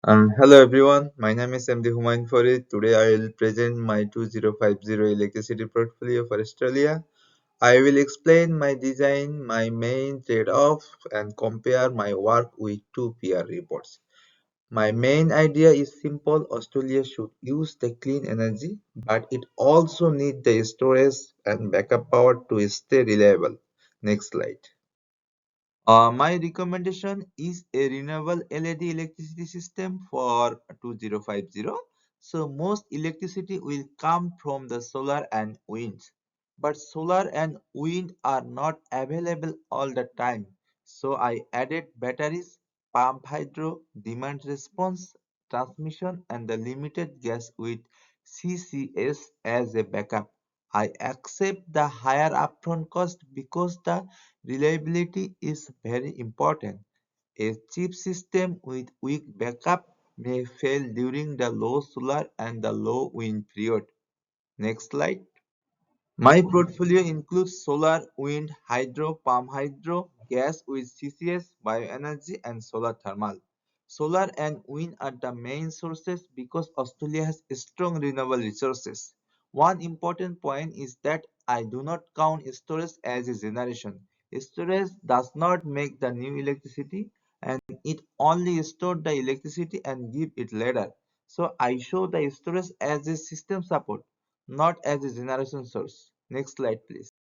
Hello everyone, my name is MD Humayun Farid. Today I will present my 2050 electricity portfolio for Australia. I will explain my design, my main trade-off and compare my work with two peer reports. My main idea is simple. Australia should use the clean energy, but it also needs the storage and backup power to stay reliable. Next slide. My recommendation is a renewable LED electricity system for 2050. So most electricity will come from the solar and wind. But solar and wind are not available all the time. So I added batteries, pump hydro, demand response, transmission and the limited gas with CCS as a backup. I accept the higher upfront cost because the reliability is very important. A cheap system with weak backup may fail during the low solar and the low wind period. Next slide. My portfolio includes solar, wind, hydro, pump hydro, gas with CCS, bioenergy, and solar thermal. Solar and wind are the main sources because Australia has strong renewable resources. One important point is that I do not count storage as a generation. Storage does not make the new electricity and it only stores the electricity and give it later. So I show the storage as a system support, not as a generation source. Next slide, please.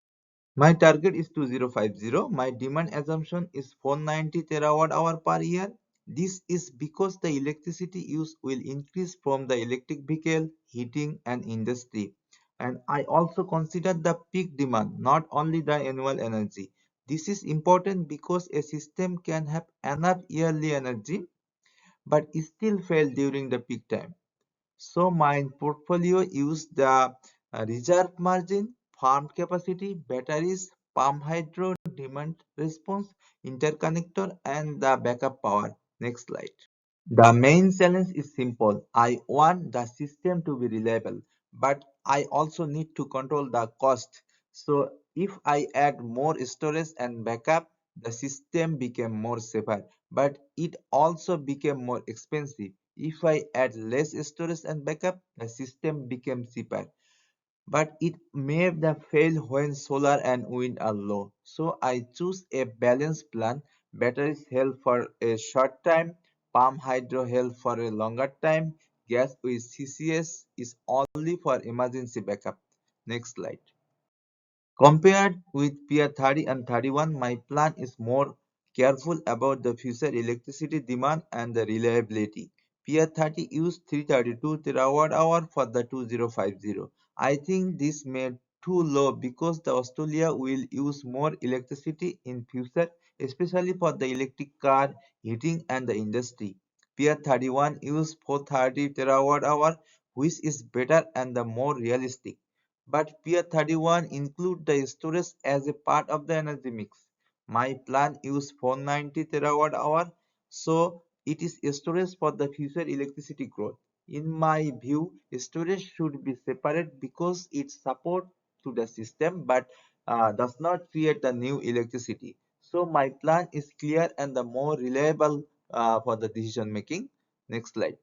My target is 2050. My demand assumption is 490 terawatt hour per year. This is because the electricity use will increase from the electric vehicle, heating, and industry. And I also consider the peak demand, not only the annual energy. This is important because a system can have enough yearly energy but still fail during the peak time. So my portfolio use the reserve margin, farm capacity, batteries, pump hydro, demand response, interconnector, and the backup power. Next slide. The main challenge is simple. I want the system to be reliable, but I also need to control the cost. So if I add more storage and backup, the system became more safer, but it also became more expensive. If I add less storage and backup, the system became cheaper, but it may fail when solar and wind are low. So I choose a balanced plan. Batteries help for a short time, pump hydro help for a longer time, gas with CCS is only for emergency backup. Next slide. Compared with Pier 30 and 31, my plan is more careful about the future electricity demand and the reliability. Pier 30 used 332 terawatt hour for the 2050. I think this made too low because the Australia will use more electricity in future, especially for the electric car, heating and the industry. Pier 31 used 430 terawatt hour, which is better and the more realistic. But Pier 31 include the storage as a part of the energy mix. My plan use 490 terawatt hour, so it is storage for the future electricity growth. In my view, storage should be separate because it support to the system but does not create the new electricity. So my plan is clear and the more reliable for the decision making. Next slide.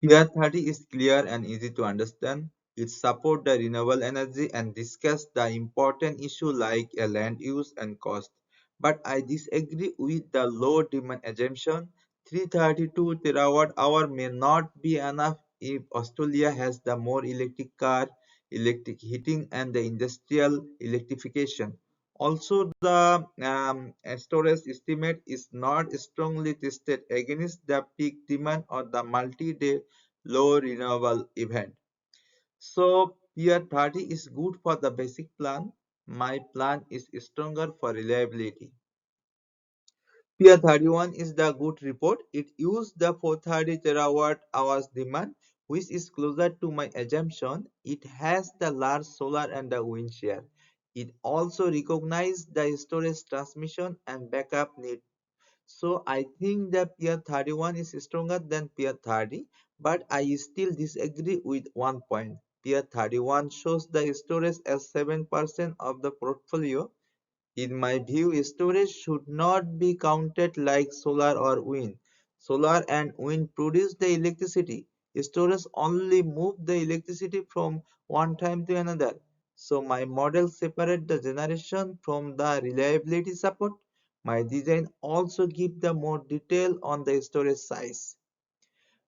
Tier 30 is clear and easy to understand. It supports the renewable energy and discuss the important issue like a land use and cost. But I disagree with the low demand assumption. 332 terawatt hour may not be enough if Australia has the more electric car, electric heating and the industrial electrification. Also, the storage estimate is not strongly tested against the peak demand or the multi-day low renewable event. So Tier 30 is good for the basic plan. My plan is stronger for reliability. Tier 31 is the good report. It used the 430 terawatt hours demand, which is closer to my assumption. It has the large solar and the wind share. It also recognized the storage transmission and backup need. So I think that Pier 31 is stronger than Pier 30, but I still disagree with one point. Pier 31 shows the storage as 7% of the portfolio. In my view, storage should not be counted like solar or wind. Solar and wind produce the electricity. Storage only move the electricity from one time to another. So my model separate the generation from the reliability support. My design also give the more detail on the storage size.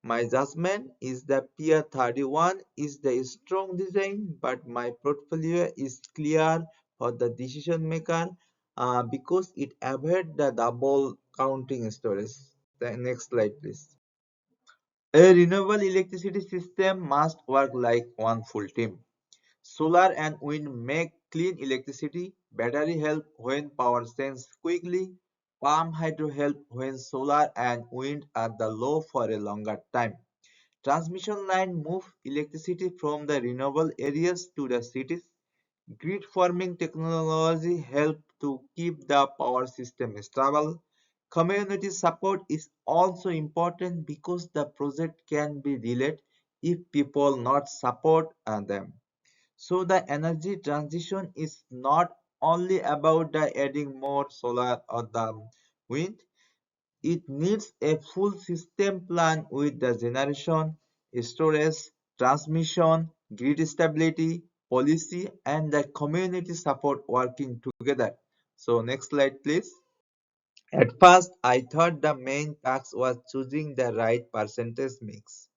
My judgment is that Pier 31 is the strong design, but my portfolio is clear for the decision maker because it avoids the double counting storage. The next slide, please. A renewable electricity system must work like one full team. Solar and wind make clean electricity, battery help when power changes quickly, palm hydro help when solar and wind are the low for a longer time. Transmission line move electricity from the renewable areas to the cities. Grid farming technology help to keep the power system stable. Community support is also important because the project can be delayed if people not support them. So the energy transition is not only about the adding more solar or the wind, it needs a full system plan with the generation, storage, transmission, grid stability, policy, and the community support working together. So next slide, please. At first, I thought the main task was choosing the right percentage mix.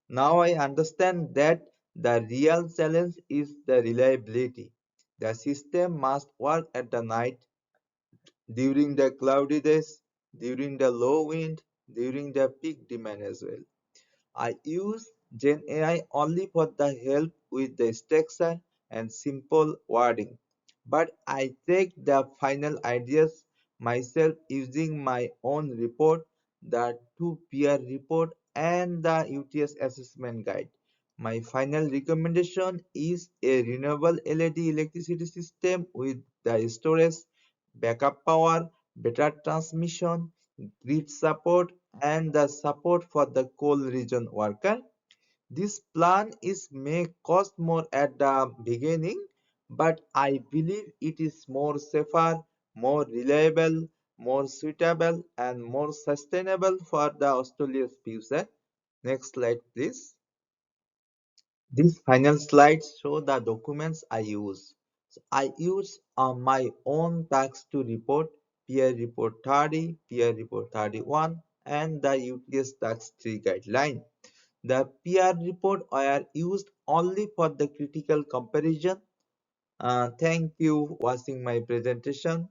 Now I understand that the real challenge is the reliability. The system must work at the night, during the cloudy days, during the low wind, during the peak demand as well. I use Gen AI only for the help with the structure and simple wording, but I take the final ideas myself using my own report, the two peer report, and the UTS assessment guide. My final recommendation is a renewable LED electricity system with the storage, backup power, better transmission, grid support, and the support for the coal region worker. This plan is may cost more at the beginning, but I believe it is more safer, more reliable, more suitable, and more sustainable for the Australia's future. Next slide, please. These final slides show the documents I use. So I use my own tax to report, peer report 30, peer report 31, and the UTS tax 3 guideline. The PR report are used only for the critical comparison. Thank you for watching my presentation.